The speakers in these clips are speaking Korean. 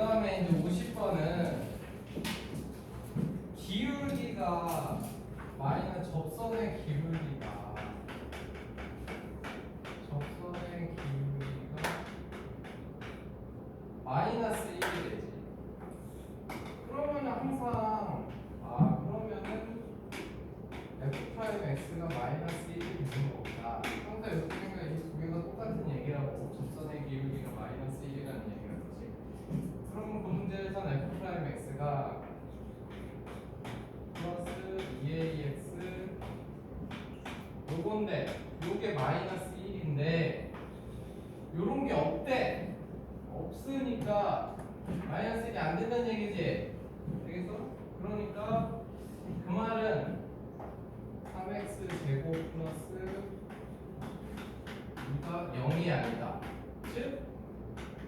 다음에 이제 50번은 기울기가 마이너스 접선의 기울기가 마이너스 1이 되지. 그러면 항상 그러면은 f 프라임 x가 마이너스 1이 되는 거구나. 항상 이렇게 생각해. 이 두 개가 똑같은 얘기라고. 접선의 기울기가 마이너스 1이라는 얘기가 그렇지. 그러면 그 문제에서는 f 프라임 x가 플러스 2ax 요건데 요게 마이너스 1인데 요런 게 없대. 없으니까 마이너스 1이 안 된다는 얘기지. 되겠어? 그러니까 그 말은 3x 제곱 플러스 2가 0이 아니다. 즉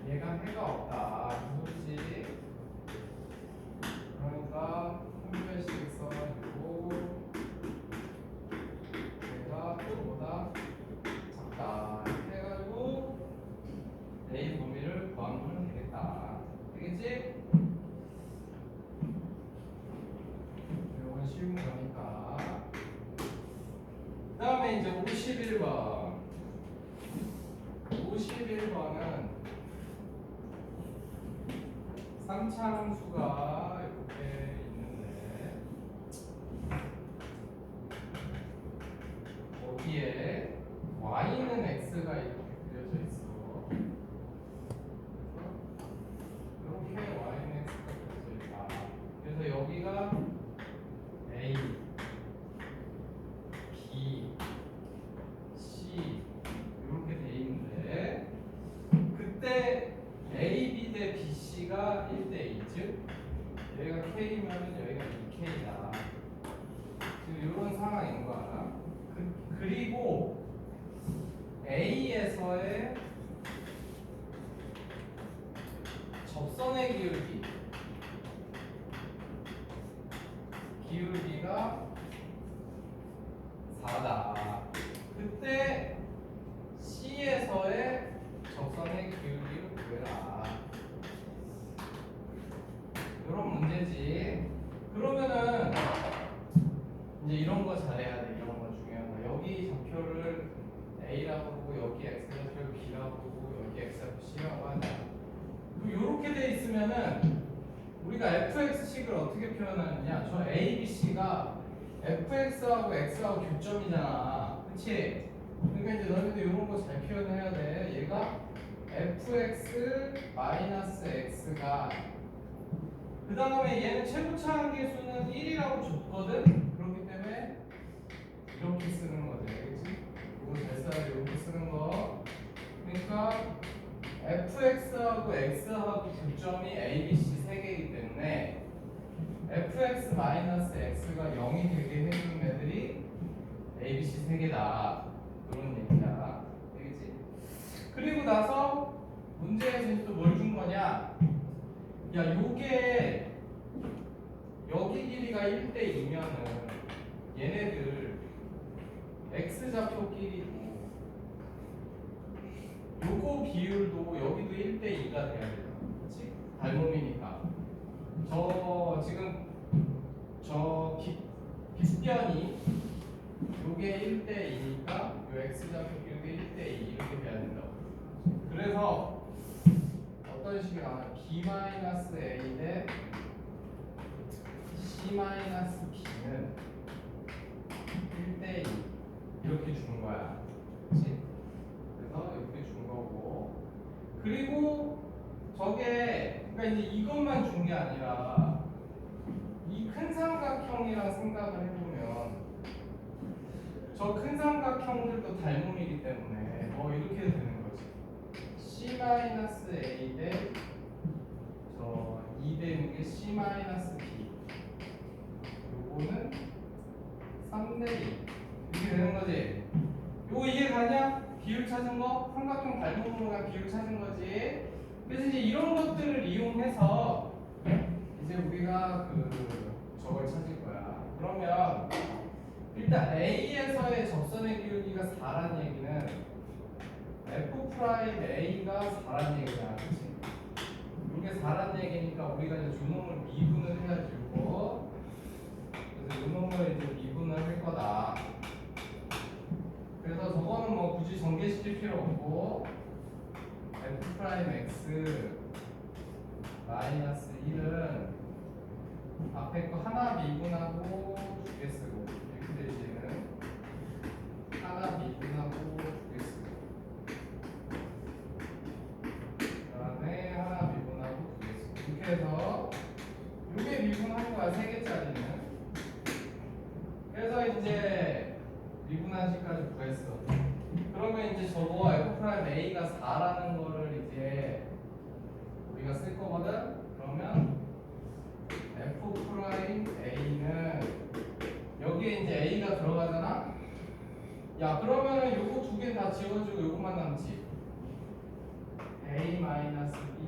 얘가 해가 없다. 무슨 소리지? 그러니까 한 별씩 써가지고 얘가 또보다 작다. 이렇게 해가지고 A 범위를 구하면 되겠다. 되겠지? 이건 쉬운 거니까. 그 다음에 이제 51번. 51번은 3차 함수가 이렇게 있는데 거기에 y는 x가 이렇게 그려져 있어. 이렇게 y는 x가 그려져 있다. 그래서 여기가 a, b, c 이렇게 돼 있는데 그때 a, b 대 b, c가 1대 2, 즉 여기가 k면 여기가 2k다. 지금 이런 상황인 거야. 그리고 A에서의 접선의 기울기가 4다. 그때 C에서의 접선의 기울기를 구해라. 이런 문제지. 그러면은 이제 이런 거 잘해야 돼. 이런 거 중요한 거. 여기 좌표를 A라고 하고 여기 X 좌표를 B라고 하고 여기 X 좌표 C라고 하자. 이렇게 돼 있으면은 우리가 fx식을 어떻게 표현하느냐? 저 A, B, C가 fx하고 x하고 교점이잖아. 그치? 그러니까 이제 너희도 이런 거 잘 표현해야 돼. 얘가 fx 마이너스 x가 그 다음에 얘는 최고차항 계수는 1이라고 줬거든? 그렇기 때문에 이렇게 쓰는 거지. 그치? 이거 잘 써야 돼. 이렇게 쓰는 거. 그러니까 fx하고 x하고 교점이 a, b, c 세 개이기 때문에 fx 마이너스 x가 0이 되게 해주는 애들이 a, b, c 세 개다. 그런 얘기야. 되겠지? 그리고 나서 문제에서 이제 또 뭘 준 거냐? 야, 요게 여기 길이가 1대2면은 얘네들 x좌표끼리도 요거 비율도 여기도 1대2가 돼야 돼요. 그렇지? 닮음이니까. 지금 빗변이 요게 1대2니까 요 x좌표끼리도 1대2 이렇게 돼야 된다고. 그래서 어떤 식이 나와요? b-a 대 c-b는 1대2 이렇게 주는 거야. 그렇지? 그래서 이렇게 준 거고. 그리고 저게 그러니까 이제 이것만 준 게 아니라 이 큰 삼각형이랑 생각을 해보면 저 큰 삼각형들도 닮음이기 때문에 이렇게 되는 거지. c-a 대 저 2 되는 게 c-b 요거는 3대 2 이렇게 되는 거지. 요거 이해가냐? 비율 찾은 거? 삼각형 닮음으로 간 비율 찾은 거지. 그래서 이제 이런 것들을 이용해서 이제 우리가 저걸 찾을 거야. 그러면 일단 A에서의 접선의 기울기가 4라는 얘기는 F 프라임 A가 4라는 얘기야. 그치? 이게 요게 4라는 얘기니까 우리가 이제 요놈을 미분을 해야지 요거. 그래서 요놈을 이제 미분을 할 거다. 그래서 저거는 뭐 굳이 전개시킬 필요 없고 f 프라임 x 마이너스 1은 앞에 거 하나 미분하고 두 개 쓰고 이렇게 되지는 하나 미분하고 두 개 쓰고 그 다음에 하나 미분하고 두 개 쓰고 이렇게 해서 요게 미분한 거야 3개짜리는. 그래서 이제 미분한 식까지 구했어. 그러면 이제 저거 f 프라임 a가 4라는 거를 이제 우리가 쓸 거거든. 그러면 f 프라임 a는 여기에 이제 a가 들어가잖아. 야 그러면은 요거 두 개 다 지워주고 요것만 남지. a 마이너스 b,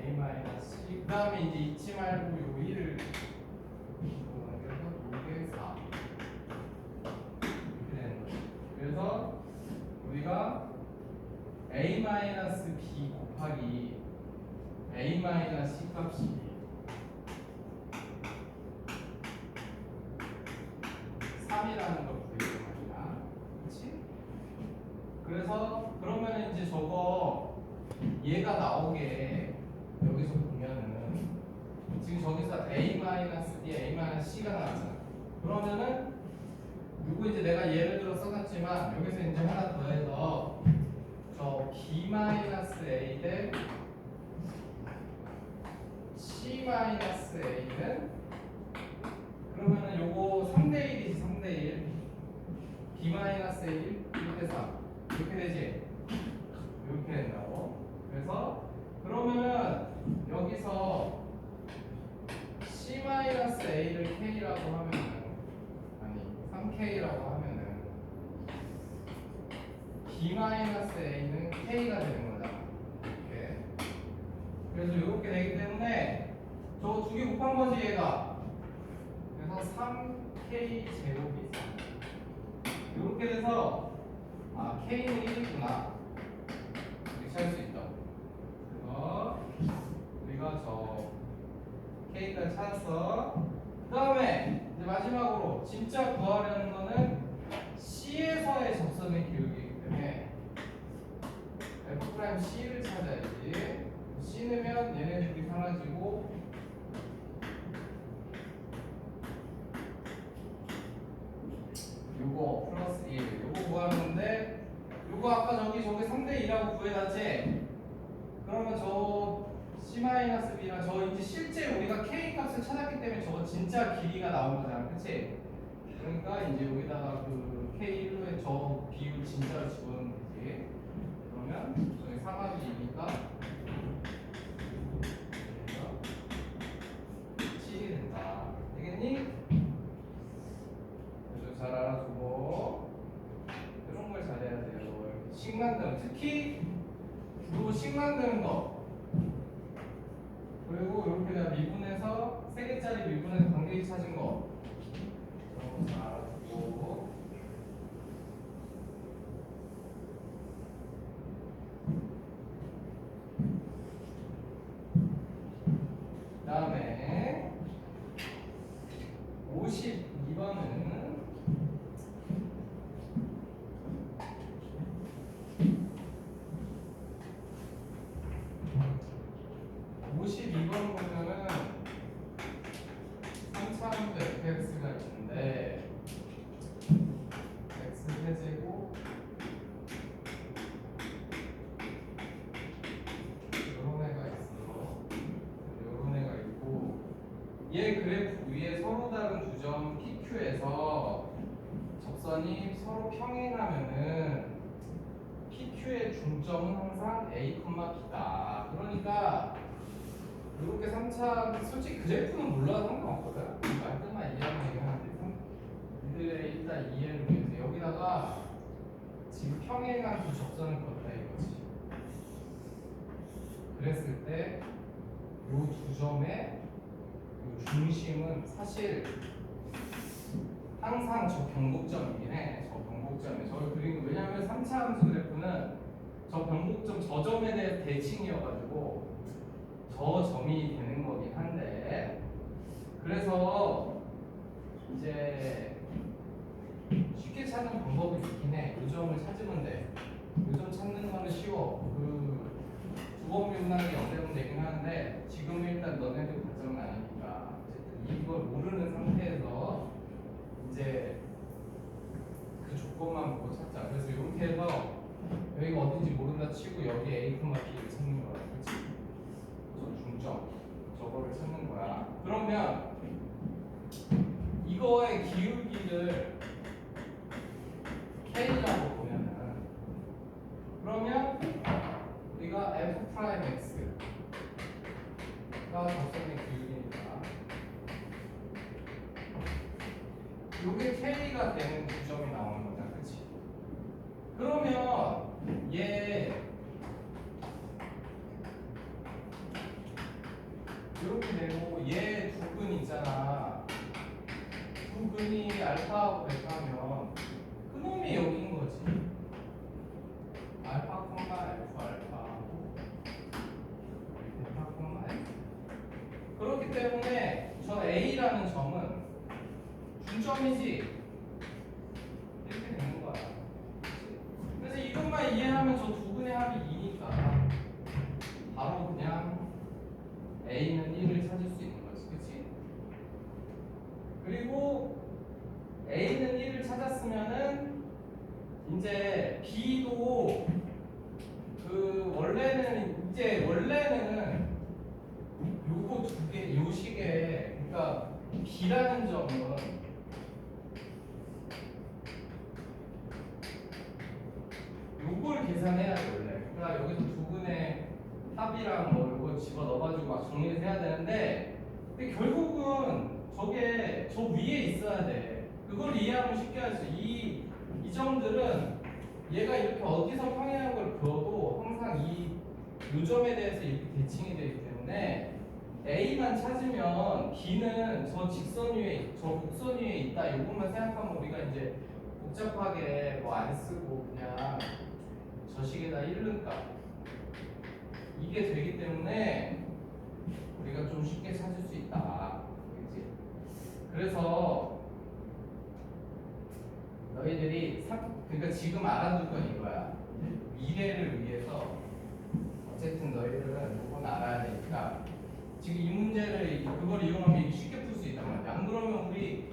a 마이너스 c. 그 다음에 이제 잊지 말고 요 1을 그래서 요게 4 이렇게 되는 거지. 그래서 우리가 a 마이너스 b 곱하기 a 마이너스 c 값이 3이라는 걸 구해야 말이야. 그렇지? 그래서 그러면 이제 저거 얘가 나오게 여기서 보면은 지금 저기서 a 마이너스 b, a 마이너스 c가 나왔잖아. 그러면은 요거 이제 내가 예를 들어 써놨지만 여기서 이제 하나 더해서 저 b 마이너스 a 대 c 마이너스 a는 그러면은 요거 3대 1이지 3대 1 b 마이너스 1 1대 3 이렇게 되지. 이렇게 된다고. 그래서 그러면은 여기서 c 마이너스 a를 k라고 하면은 아니 3k라고 하면은 b 마이너스 a는 k가 되는 거잖아. 이렇게. 그래서 이렇게 되기 때문에 저거 두 개 곱한 거지 얘가. 그래서 3k 제곱이 있어. 이렇게 돼서 아 k는 1이구나 이렇게 할 수 있다. 그래서 우리가 저 k까지 찾았어. 그 다음에 이제 마지막으로 진짜 구하려는 거는 c에서의 접선의 기울기이기 때문에 f' c를 찾아야지. c 넣으면 얘네 둘이 사라지고 요거 플러스 1 요거 구하는 건데 요거 아까 저기 3대 2라고 구해놨지? 그러면 저 c-b랑 저 이제 실제 우리가 k 값을 찾았기 때문에 저거 진짜 길이가 나온 거잖아. 그치? 그러니까 이제 여기다가 그 k1로에 저 비율 진짜로 집어넣으면 되지. 그러면 저기 사각이 2니까 7이 된다. 되겠니? 그래서 잘 알아두고 이런 걸 잘해야 돼요. 식 만드는 특히 식 만드는 거 그리고 이렇게 내가 미분해서 3개짜리 미분해서 관계식 찾은 거 그런 거 잘 알아두고 그 다음에 52번은 52번 보면은 3차원도 fx가 있는데 x 세제곱 요런 애가 있어. 요런 애가 있고 얘 그래프 위에 서로 다른 두 점 PQ에서 접선이 서로 평행하면은 PQ의 중점은 항상 A, B다. 그러니까 이렇게 3차 솔직히 그래프는 몰라도 상관없거든. 말끔한 이해하면 얘기하는데 니들의 일단 이해를 위해서 여기다가 지금 평행한 두 접선을 그었다 이거지. 그랬을 때 요 두 점의 요 중심은 사실 항상 저 변곡점이긴 해. 저 변곡점에 저를 그린 거. 왜냐면 3차 함수 그래프는 저 변곡점 저 점에 대해 대칭이어가지고 점이 되는 거긴 한데, 그래서 이제 쉽게 찾는 방법이 있긴 해. 요점을 찾으면 돼. 요점 찾는 거는 쉬워. 그 두번 미분하는 게 0되면 되긴 하는데, 지금 일단 너네들 과정은 아니니까 어쨌든 이걸 모르는 상태에서 이제 그 조건만 보고 찾자. 그래서 이렇게 해서 여기가 어딘지 모른다 치고 여기 A, B를 찾는 거야. 그렇지? 저 중점 저거를 찾는 거야. 그러면 이거의 기울기를 K라고 보면은, 그러면 우리가 F 프라임 X가 접선의 기울기니까 요게 K가 되는 구점이 나오는 거다. 그치? 그러면 얘 이렇게 되고 얘 두근 있잖아. 두근이 알파하고 베타면 그놈이 여기인 거지. 알파 콤마 F 알파하고 베타 콤마 F. 그렇기 때문에 저 A라는 점은 중점이지. 이렇게 되는 거야. 그래서 이것만 이해하면 저 두근의 합이 2니까 바로 그냥 A는 1을 찾을 수 있는 거지. 그치? 그리고 A는 1을 찾았으면은 이제 B도 그 원래는 요거 두 개, 요 식에, 그러니까 B라는 점은 요걸 계산해야 돼 원래. 그러니까 여기서 두근의 합이랑 뭐 요거 집어 넣어가지고 막 정리를 해야 되는데, 근데 결국은 저게 저 위에 있어야 돼. 그걸 이해하면 쉽게 할 수. 이 점들은 얘가 이렇게 어디서 평행역을 그어도 항상 이 요점에 대해서 이렇게 대칭이 되기 때문에 A만 찾으면 B는 저 직선 위에, 저 곡선 위에 있다. 이것만 생각하면 우리가 이제 복잡하게 뭐 안 쓰고 그냥 저 식에다 1는 값 이게 되기 때문에 우리가 좀 쉽게 찾을 수 있다. 그렇지? 그래서 너희들이 그러니까 지금 알아둘 건 이거야. 미래를 위해서 어쨌든 너희들은 이건 알아야 되니까 지금 이 문제를 그걸 이용하면 이게 쉽게 풀 수 있단 말이야. 안 그러면 우리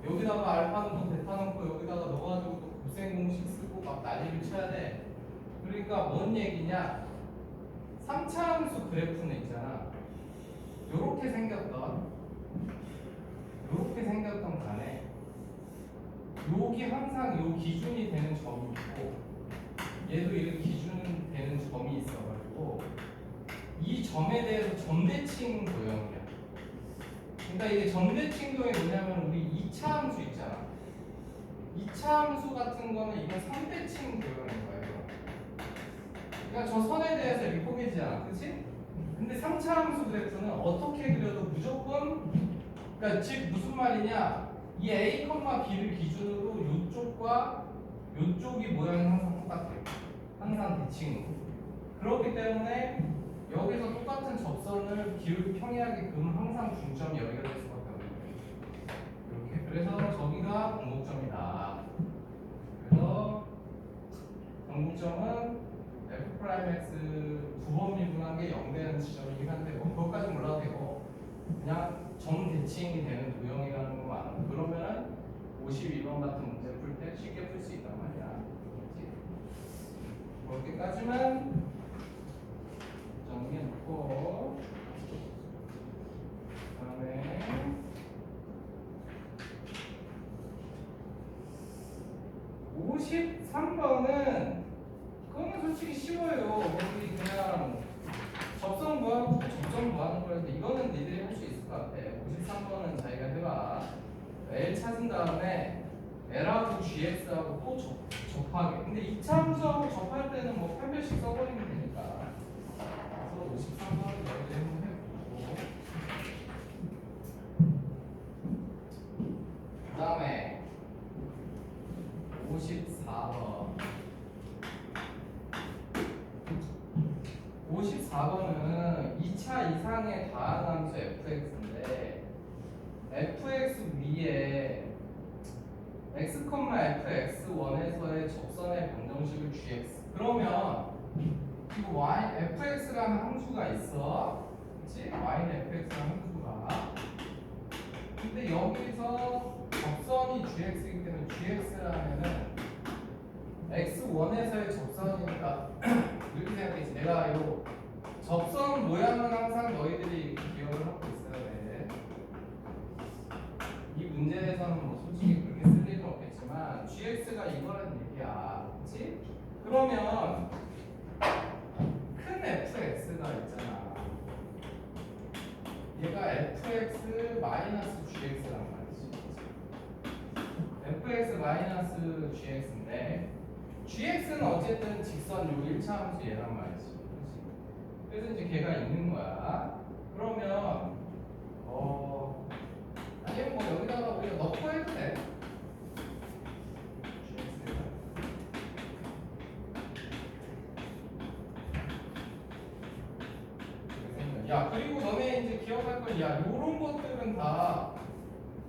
여기다가 알파 넣고 베타 넣고 여기다가 넣어가지고 또 곱셈 공식 쓰고 막 난리를 쳐야 돼. 그러니까 뭔 얘기냐? 3차 함수 그래프는 있잖아. 요렇게 생겼던 간에 여기 항상 요 기준이 되는 점이 있고 얘도 이렇게 기준 되는 점이 있어가지고 이 점에 대해서 점대칭 도형이야. 그러니까 이게 점대칭 도형이 뭐냐면 우리 2차 함수 있잖아. 2차 함수 같은 거는 이건 3대칭 도형인 거예요. 그러니까 저 선에 대해서 이렇게 포개지잖아. 그치? 근데 3차 함수 그래프는 어떻게 그려도 무조건, 그러니까 즉 무슨 말이냐, 이 A, B를 기준으로 이쪽과 이쪽이 모양이 항상 똑같아요. 항상 대칭으로. 그렇기 때문에 여기서 똑같은 접선을 기울기 평이하게끔 항상 중점이 여기가 될 수밖에 없는 거예요. 이렇게. 그래서 저기가 공통점이다. 그래서 정점은 F'X 두 번 미분한 게 0되는 지점이긴 한데 뭐 그것까지 몰라도 되고 그냥 점 대칭이 되는 도형이라는 것만 알아. 그러면은 52번 같은 문제 풀 때 쉽게 풀 수 있단 말이야. 그렇지? 그렇게까지만 정리해놓고 그다음에 53번은 그거는 솔직히 쉬워요. 우리 그냥 접선 구하고 접점 구하는 거라서 이거는 니들이 할 수 있을 것 같아. 53번은 자기가 해봐. L 찾은 다음에 L하고 GX하고 또 접하게. 근데 2차 함수하고 접할 때는 뭐 8배씩 써버리면 되니까. 그래서 53번은 너희들 한번 해보고. 그 다음에 54번. 54번은 2차 이상 이상의 다항함수 fx인데 fx 위에 x, fx1에서의 접선의 방정식을 gx. 그러면 이거 y fx라는 함수가 있어, 그렇지? y는 fx라는 함수가. 근데 여기서 접선이 gx이기 때문에 gx라면은 x1에서의 접선이니까 이렇게 생각했지. 내가 이 접선 모양은 항상 너희들이 기억을 하고 있어야 돼. 이 문제에서는 뭐 솔직히 그렇게 쓸 일은 없겠지만 gx가 이거라는 얘기야, 그렇지? 그러면 큰 fx가 있잖아. 얘가 fx 마이너스 gx란 말이지. fx 마이너스 gx인데 gx는 어쨌든 직선 요 1차 함수 얘란 말이지. 그치? 그래서 이제 걔가 있는 거야. 그러면 아니면 뭐 여기다가 우리가 넣고 해도 돼. 야, 그리고 너네 이제 기억할 건, 야, 요런 것들은 다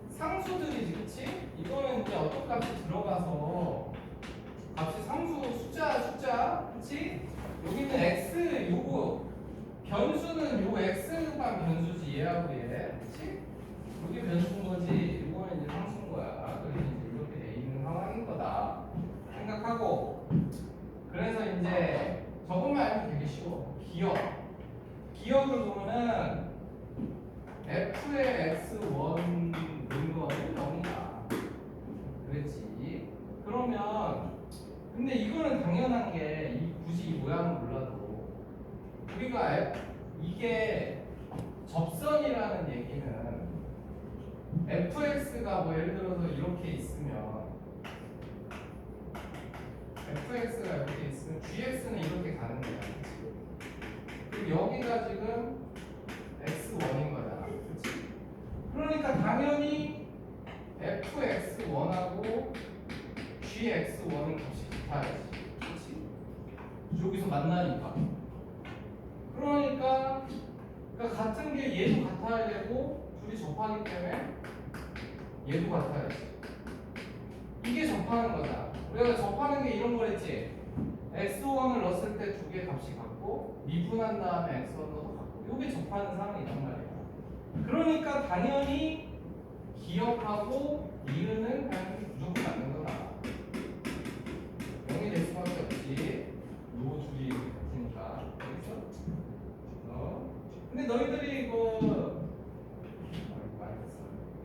상수들이지, 그치? 이거는 이제 어떤 값이 들어가서 값이 상수 숫자, 그치? 여기는 x, 요거 변수는 요 x만 변수지, 얘하고 얘, 그치? 이게 변수인 거지, 이거는 이제 상수인 거야. 그래서 이제 이렇게 돼 있는 상황인 거다 생각하고, 그래서 이제 저것만 알면 되게 쉬워. 기억을 보면은 f의 x1 근거는 0이야. 그랬지. 그러면 근데 이거는 당연한 게 굳이 이 모양은 몰라도 우리가 이게 접선이라는 얘기는 fx가 뭐 예를 들어서 이렇게 있으면 fx가 이렇게 있으면 gx는 이렇게 가는 거야. 그리고 여기가 지금 x1인 거잖아. 그치? 그러니까 당연히 fx1하고 gx1은 값이 같아야지. 그치? 여기서 만나니까. 그러니까 같은 게 얘도 같아야 되고 둘이 접하기 때문에 얘도 같아야지. 이게 접하는 거다. 우리가 접하는 게 이런 거랬지. x1을 넣었을 때 두 개 값이 같고 미분한 다음에 x1도 같고 이게 접하는 상황이란 말이야. 그러니까 당연히 기억하고 이유는 그냥 무조건 맞는 거다. 0이 될 수밖에 없지. 요 둘이 같으니까. 알겠어? 근데 너희들이 이거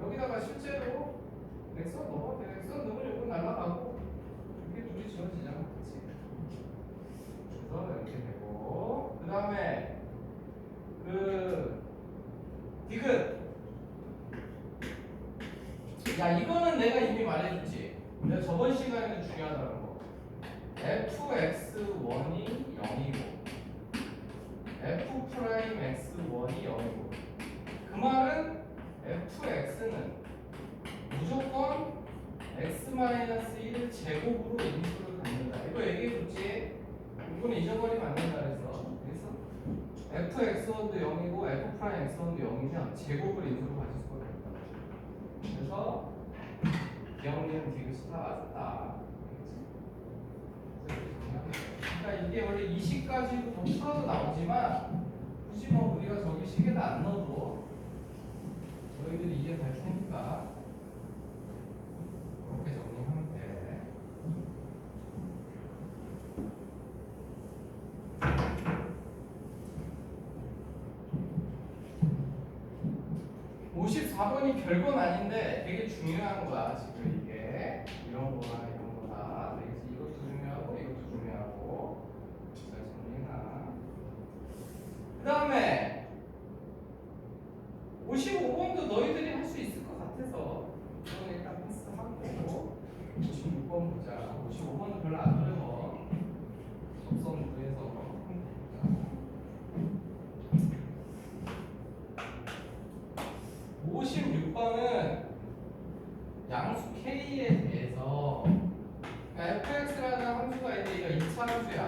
여기다가 실제로 넥선 넣어도 돼. 넥선 넣으면 이건 날라가고 이게 둘이 지워지잖아. 그치? 그래서 이렇게 되고 그 다음에 디귿. 야, 이거는 내가 이미 말해줬지. 내가 저번 시간에도 중요하다는 거. fx1이 0이고 f'x1이 0이고 그 말은 fx는 무조건 x-1 제곱으로 인수를 갖는다. 이거 얘기해줬지? 이거는 잊어버리면 안 된다 그랬어. fx1도 0이고 f'x1도 0이면 제곱을 인수로 가질 수가 있다. 그래서 기억리는 디귿이 다 맞았다. 그러니까 이게 원래 이 식까지도 더 풀어도 나오지만 굳이 뭐 우리가 저기 식에다 안 넣어도 너희들이 이해 될 테니까 이렇게 정리하면 돼. (54번이) 별건 아닌데 되게 중요한 거야. 지금 이게 이런 거나 이런 거다. 이것도 중요하고 이것도 중요하고. 잘 정리해놔. 그 다음에 55번도 너희들이 할 수 있을 것 같아서 이건 일단 패스하고 56번 보자. 55번은 별로 안 어려워. 접선 구해서 56번은 양수 K에 대해서 fx라는 함수가 있는데 이거 2차 함수야.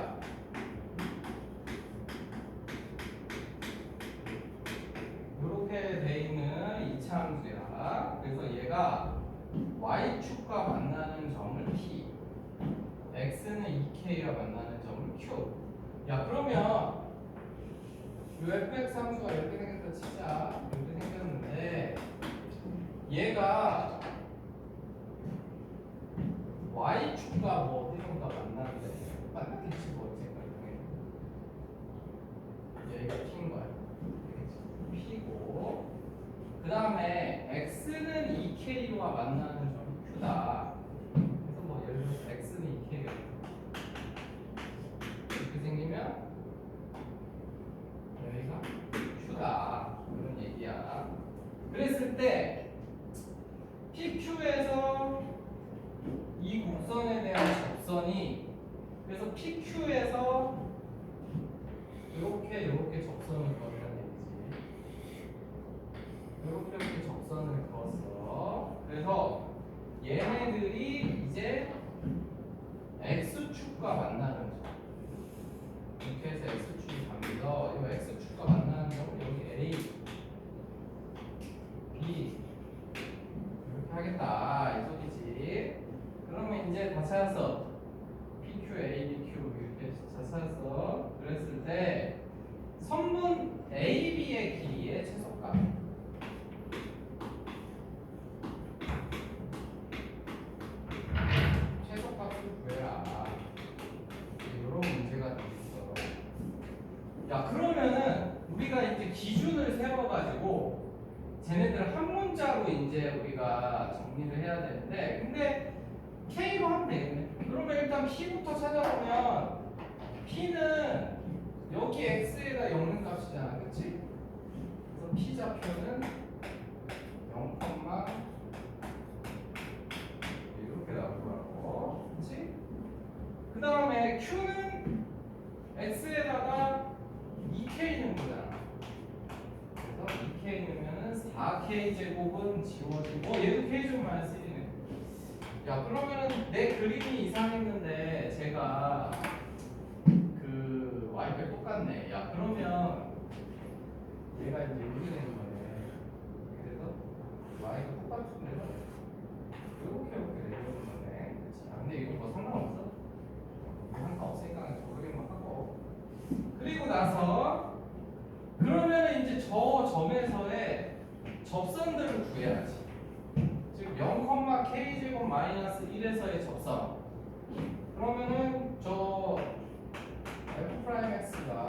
얘기야. 그래서 얘가 y축과 만나는 점을 p, x는 2k와 만나는 점을 q. 야 그러면 요 fx 함수가 이렇게 생겼다 치자. 이렇게 생겼는데 얘가 y축과 뭐 어디선가 만나는데 만났겠지 뭐 생각해. 얘가 p인 거야. p고 그 다음에 x는 2k와 만나는 점이 q다. 그래서 뭐 예를 들어서 x는 2k가 이렇게 생기면 여기가 q다. 그런 얘기야. 그랬을 때 PQ에서 이 곡선에 대한 접선이 그래서 PQ에서 이렇게 접선을 그었다는 얘기지. 이렇게 접선을 그었어. 그래서 얘네들이 이제 X축과 만나는 점. 이렇게 해서 X축이 갑니다. 이 X축과 만나는 점은 여기 A, B 이렇게 하겠다 이 소리지. 그러면 이제 다 찾았어. PQ, A, B, Q 이렇게 다 찾았어. 그랬을 때 선분 AB의 길이의 최소값. 최소값을 구해라. 이런 문제가 있어. 야 그러면은 우리가 이제 기준을 세워가지고 쟤네들 한 문자로 이제 우리가 정리를 해야 되는데 근데 K로 하면 되겠네. 그러면 일단 P부터 찾아보면 P는 여기 X에다 엮는 값이잖아, 그치? 그래서 P 좌표는 0, 이렇게 나올 거라고, 그치? 그 다음에 Q는 X에다가 2K는 거잖아. 그래서 2K 넣으면은 4K 제곱은 지워지고 얘도 K 제곱 마이너스 1이네. 야 그러면은 내 그림이 이상했는데 제가 그 y가 똑같네. 야 그러면 얘가 이제 이렇게 되는 거네. 그래서 y가 똑같은 데가 이렇게 내려오는 거네. 그치? 아, 근데 이거 뭐 상관없어. 상관없으니까 그냥 저렇게만 하고. 그리고 나서 그러면 이제 저 점에서의 접선들을 구해야지. 즉 0, k 제곱 마이너스 1에서의 접선. 그러면은 저 f 프라임 x가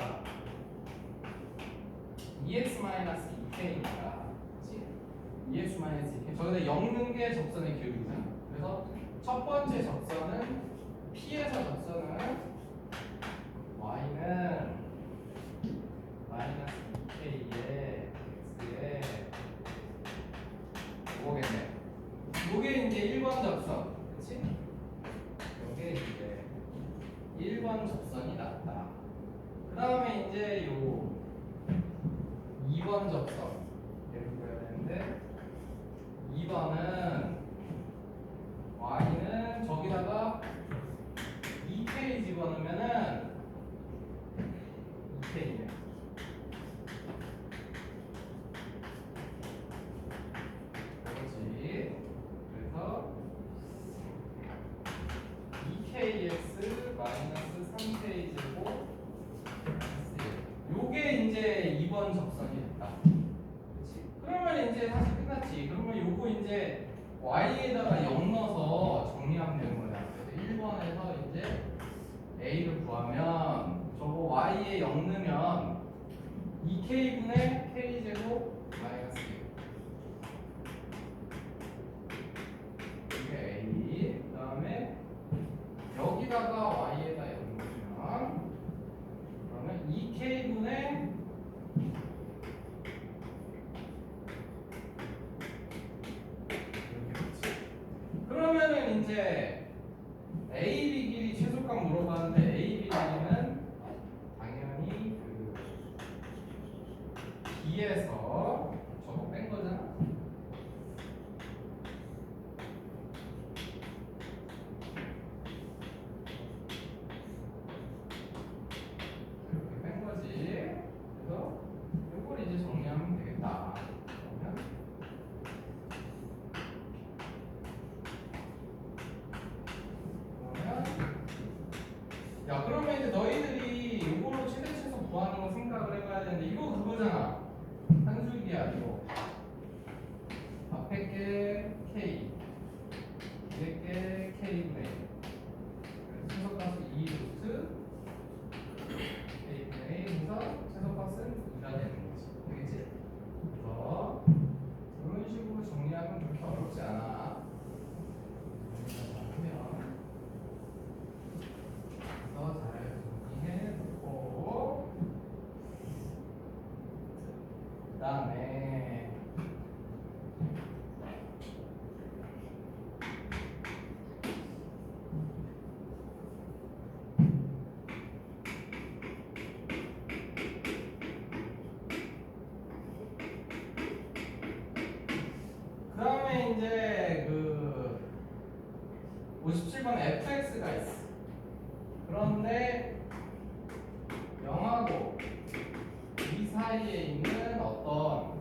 2x 마이너스 2k니까, 그렇지? 2x 마이너스 2k. 저기다 엮는 게 접선의 기울기잖아. 그래서 첫 번째 접선은 P에서 접선은 y는 마이너스 2k에 x에 뭐겠네. 요게 이제 1번 접선, 그렇지? 요게 이제 1번 접선이 났다. 그 다음에 이제 요 2번 접선 이렇게 그려야 되는데 2번은 y는 저기다가 2k 집어넣으면은 2k네. 그렇지. 그래서 2kx 마이너스 3k 제곱 요게 이제 2번 접선이 됐다. 그렇지? 그러면 이제 사실 끝났지. 그러면 요거 이제 y에다가 0 넣어서 정리하면 되는 거야. 그래서 1번에서 이제 a를 구하면 저거 y에 0 넣으면 2k분의 k제곱 마이너스 1 이게 a. 그 다음에 여기다가 y에다 0 넣으면 그러면 2k분의 그러면은 이제 A, B 길이 최소값 물어봤는데 A, B 길이는 당연히 그 B에서 저거 뺀 거잖아. 이렇게 뺀 거지. 그래서 이걸 이제 정리하면 되겠다. 그러면 V이 아니고 앞에 게 K, 뒤에 게 K분의 1. 최소값은 2 루트 K분의 1 해서 최소값은 2가 되는 거지. 되겠지? 그래서 이런 식으로 정리하면 그렇게 어렵지 않아. 그래서 잘 정리해놓고 그 다음에 이제 그 57번 fx가 있어. 그런데 0하고 이 사이에 있는 어떤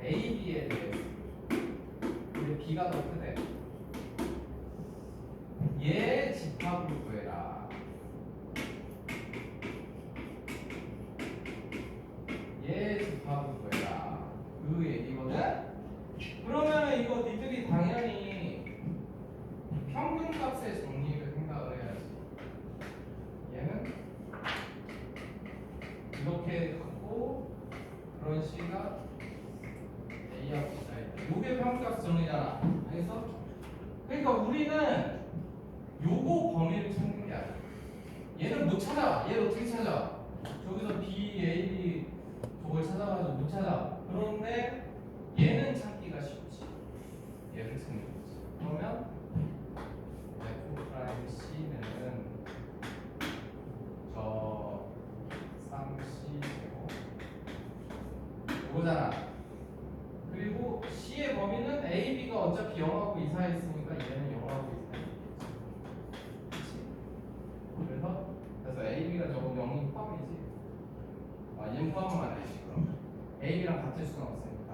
a, b에 대해서 근데 b가 더 크대. 얘 집합을 구해라. 얘 집합을 구해라. 그 얘기거든. 그러면 이거 니들이 당연히 평균값의 정리를 생각을 해야지. 얘는 이렇게 갖고 그런 C가 A하고 B다. 요게 평균값 정리잖아. 알겠어? 그러니까 우리는 요거 범위를 찾는 게 아니야. 얘는 못 찾아. 얘를 어떻게 찾아? 저기서 B, A, B 저걸 찾아가지고 못 찾아. 그런데 얘는 찾기가 쉽지. 얘를 찾는 거지. 그러면 F'C는 저 3C 제곱 이거잖아. 그리고 C의 범위는 A, B가 어차피 0하고 2 사이에 있으니까 얘는 0하고 2 사이에 있겠지. 그치? 그래서 A, B가 저거 0이 포함이지. 얘는 포함은 안 되지. 그럼 A, B랑 같을 수는 없으니까.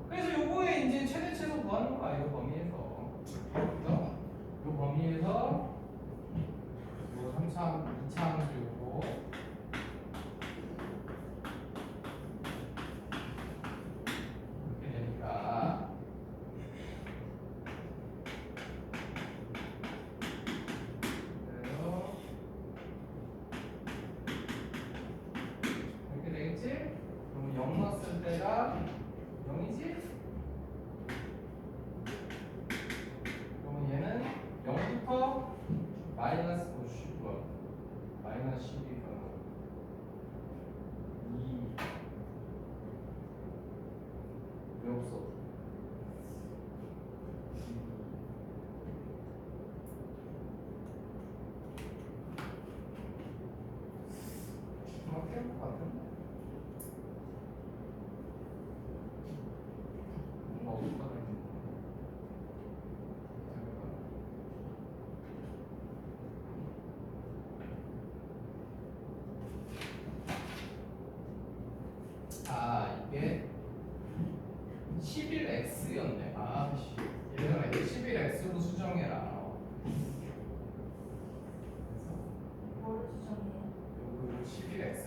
그래서 요거에 이제 최대 최소 구하는 거야. 이 범위에서. 그래서 이 범위에서 요 3차, 2차 함수 요거 이렇게 되니까 그래서 이렇게 되겠지? 그럼 0 넣었을 때가 0이지? 그럼 얘는 0부터 마이너스 50번 마이너스 12번 2 왜 없어? 정확히 할것 같은데? 뭔가 어떡하다 했는데 이게 11x였네. 얘들아 이제 11x로 수정해라. 뭐를 수정해요? 요거 11x.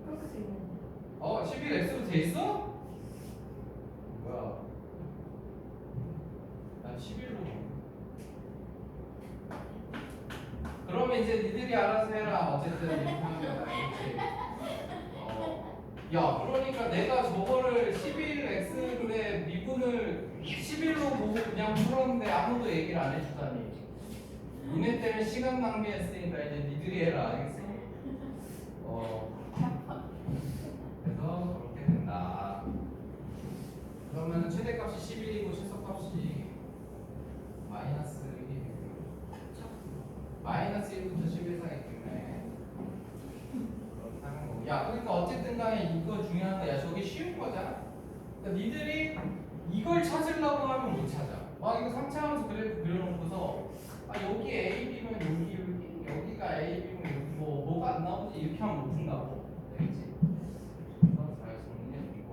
그렇게 돼 있는데. 11x로 돼 있어? 뭐야? 난 11로. 그러면 이제 니들이 알아서 해라. 어쨌든 이렇게 하면 알겠지. 야, 그러니까 내가 저거를 11x의 미분을 11로 보고 그냥 풀었는데 아무도 얘기를 안 해주다니. 니네 때문에 시간 낭비했으니까 이제 니들이 해라. 알겠어? 그래서 그렇게 된다. 그러면 최대값이 11이고 최소값이 마이너스 1이고 마이너스 1부터 11 사이 때문에 그렇다는 거고. 야, 그러니까 어쨌든 간에 이거 중요한 거야. 저게 쉬운 거잖아. 그러니까 니들이 이걸 찾으려고 하면 못 찾아. 이거 3차 함수 그래프 그려놓고서 여기 A, B면 여기가 A, B면 여기 뭐가 안 나오지? 이렇게 하면 못 푼다고. 알겠지? 그래서 잘 정리해주고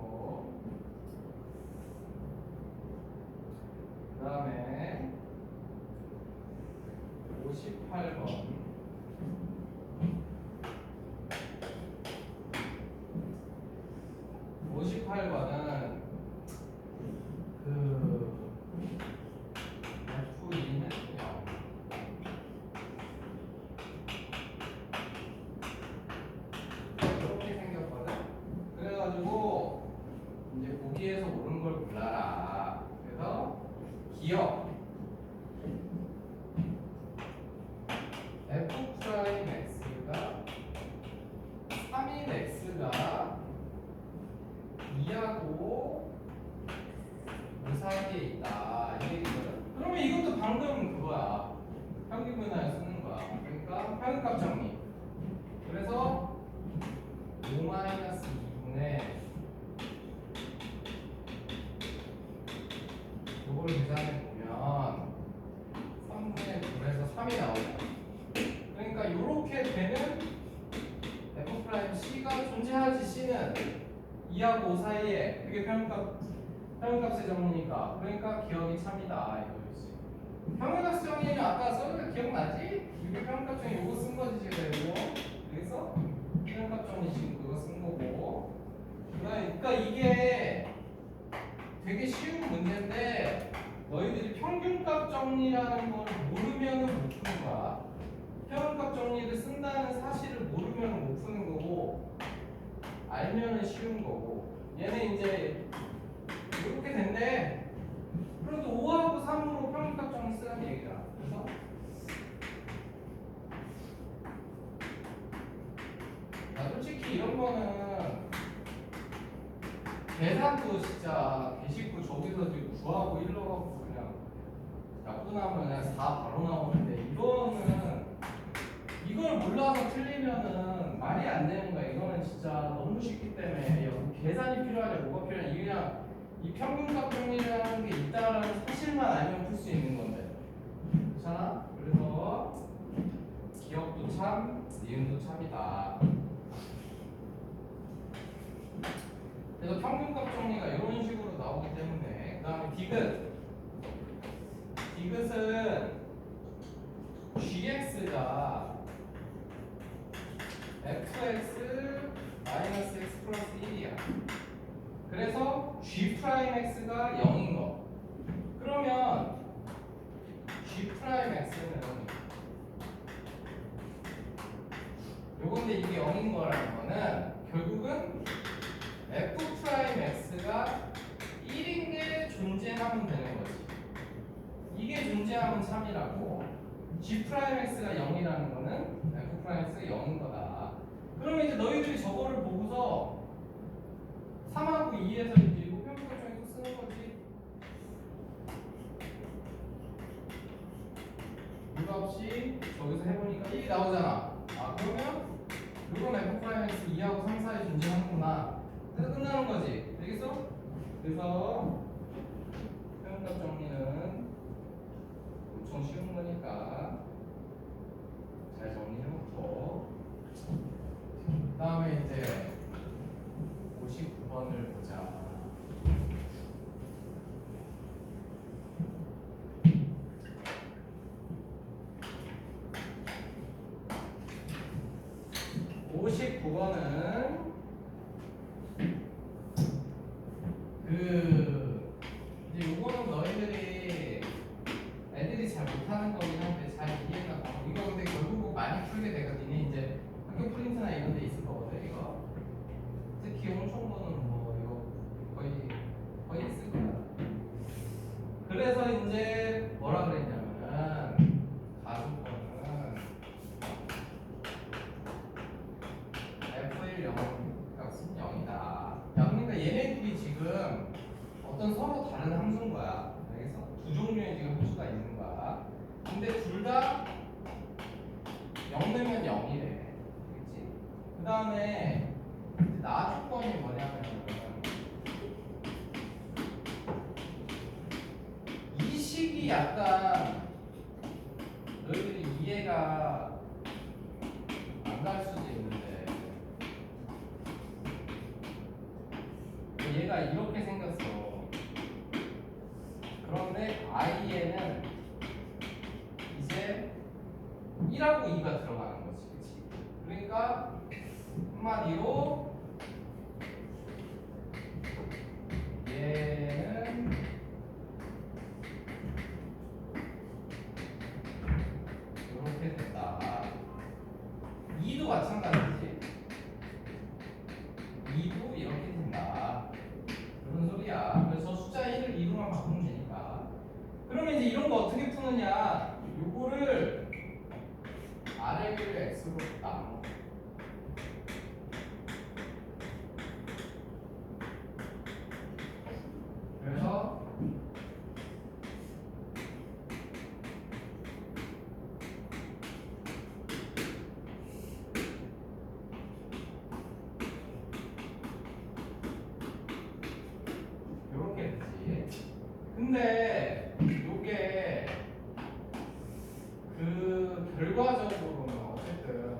그 다음에 58번 58번은 골라라. 그래서 기억 f 프라임 x가 3인 x가 2하고 5 사이에 있다. 이 얘기거든. 그러면 이것도 방금 그거야. 평균분할 쓰는 거야. 그러니까 평균값 정리. 그래서 5-2분의 이걸 계산해 보면 3분의 9에서 3이 나오죠. 그러니까 이렇게 되는 f 프라임 c가 존재하지. c는 2하고 5 사이에 그게 평균값의 정리니까. 그러니까 기억이 참이다 이거지. 평균값 정리는 아까 써도 기억나지? 이게 평균값 정리 이거 쓴 거지 지금. 그래서 평균값 정리 지금 그거 쓴 거고. 그러니까 이게 되게 쉬운 문제인데 너희들이 평균값 정리라는 걸 모르면은 못 푸는 거야. 평균값 정리를 쓴다는 사실을 모르면 못 푸는 거고, 알면은 쉬운 거고. 얘는 이제 이렇게 된대. 그래도 5하고 3으로 평균값 정리 쓰라는 얘기야. 그래서 나 솔직히 이런 거는 계산도 진짜 계식구 저기서 지금 9하고 1로 하고 그냥 약분하면 그냥 4 바로 나오는데, 이거는 이걸 몰라서 틀리면은 말이 안 되는 거야. 이거는 진짜 너무 쉽기 때문에 계산이 필요하냐 뭐가 필요하냐, 이게 그냥 이 평균값 정리라는 게 있다라는 사실만 알면 풀 수 있는 건데. 괜찮아? 그래서 기억도 참, 니은도 참이다. 그래서 평균값 정리가 이런 식으로 나오기 때문에. 그 다음에 디귿은 gx가 fx 마이너스 x 플러스 1이야. 그래서 g 프라임 x가 0인 거. 그러면 g 프라임 x는 요건데 이게 0인 거라는 거는 결국은 f 프라임 x가 1인 게 존재하면 되는 거지. 이게 존재하면 참이라고. g 프라임 x가 0이라는 거는 f 프라임 x가 0인 거다. 그러면 이제 너희들이 저거를 보고서 3하고 2에서 이제 이거 평균값 정리 또 쓰는 거지. 이거 없이 저기서 해보니까 1이 나오잖아. 아, 그러면 이건 f 프라임 x 2하고 3 사이에 존재하는구나. 그래서 끝나는 거지. 되겠어? 그래서 평균값 정리는 엄청 쉬운 거니까 잘 정리해놓고, 그 다음에 이제 59번을 보자. 이제 요거는 너희들이 애들이 잘 못하는 거긴 한데 잘 이해가 가. 이거 근데 결국 많이 풀게 되거든. 이제 학교 프린트나 이런 데 있을 거거든 이거. 특히 홍총고는 뭐 이거 거의 있을 거야. 그래서 이제 뭐라 그랬냐면은 가속번은 F1 0 값은 0이다. 야, 그러니까 얘네들이 지금 어떤 서로 다른 함수인 거야. 알겠어? 두 종류의 지금 함수가 있는 거야. 근데 둘 다 0 넣으면 0이래. 그렇지? 그 다음에 나 조건이 뭐냐면 이 식이 약간 너희들이 이해가 안 갈 수도 있는데, 얘가 이렇게 생겼어. 그런데 i에는 이제 1하고 2가 들어가는 거지. 그치? 그러니까 한마디로 얘는 이렇게 된다. 2도 마찬가지지. 2도 이렇게 된다. 그런 소리야. 그래서 숫자 근데 요게 그 결과적으로는 어쨌든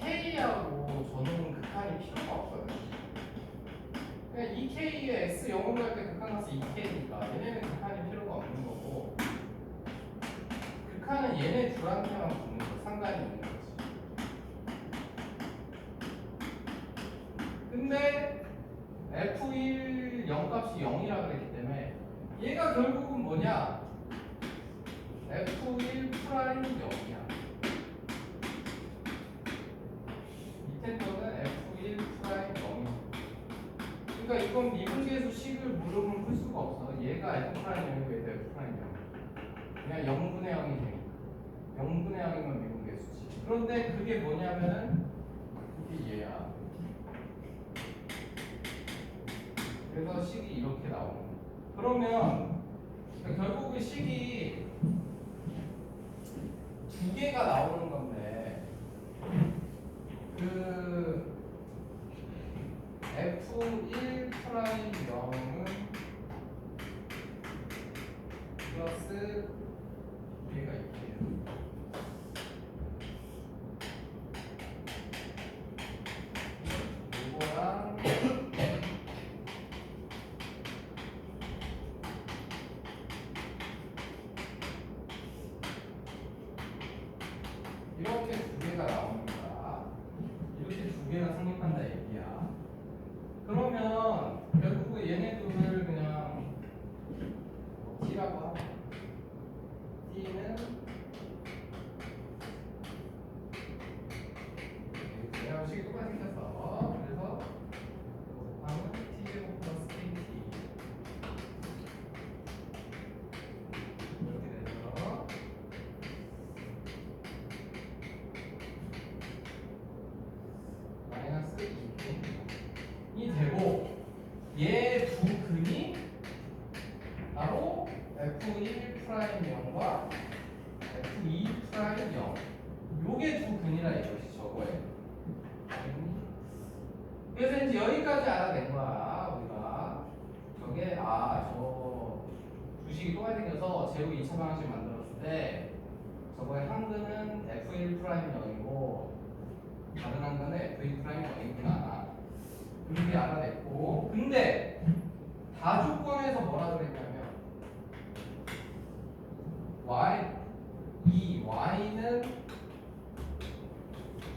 K하고 저는 극한이 필요가 없거든. 그냥 2K에 X 0으로 갈 때 극한 가서 2K니까 얘네는 극한이 필요가 없는 거고 극한은 얘네 둘한테만 붙는 거 상관이 있는 거지. 근데 F1 0값이 0이라 그랬기 때문에 얘가 결국은 뭐냐? F1 프라임 0이야. 밑에 거는 F1 프라임 0이야. 그러니까 이건 미분계수 식을 물으면 풀 수가 없어. 얘가 F 프라임 0이고 얘도 F 프라임 0. 그냥 0분의 0이 되니까. 0분의 0이면 미분계수지. 그런데 그게 뭐냐면은 이게 얘야. 그래서 식이 이렇게 나오는 거야. 그러면 결국은 식이 두 개가 나오는 건데 그 F1 프라임 0은 플러스 얘가 있게요. 이거랑 이렇게 두 개가 나오는 거야. 이렇게 두 개가 성립한다 얘기야. 그러면 결국 얘네들을 그냥 T라고 하고 T는 그냥 식이 똑같이 생겼어. 그래서 곱하면 T제곱 플러스 KT 이렇게 되죠. 마이너스 2이 되고 얘 두 근이 바로 F1 프라임 0과 F2 프라임 0 요게 두 근이라 이것이 저거예요. 그래서 이제 여기까지 알아낸 거야 우리가. 저게 저 주식이 똑같이 생겨서 제곱 2차 방식 만들었을 때 저거의 한 근은 F1 프라임 0이고 다른 한 근은 F2 프라임 0이구나. 이렇게 알아냈고, 근데 다조건에서 뭐라 그랬냐면 이 y는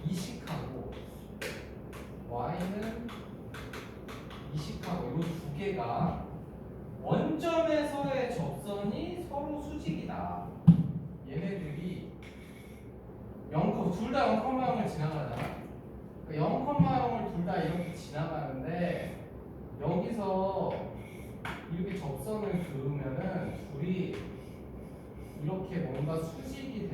이식하고 y는 이식하고 이 두 개가 원점에서의 접선이 서로 수직이다. 얘네들이 0, 둘 다 0,0을 지나가잖아. 0,0을 둘 다 이렇게 지나가는데 여기서 이렇게 접선을 그으면은 둘이 이렇게 뭔가 수직이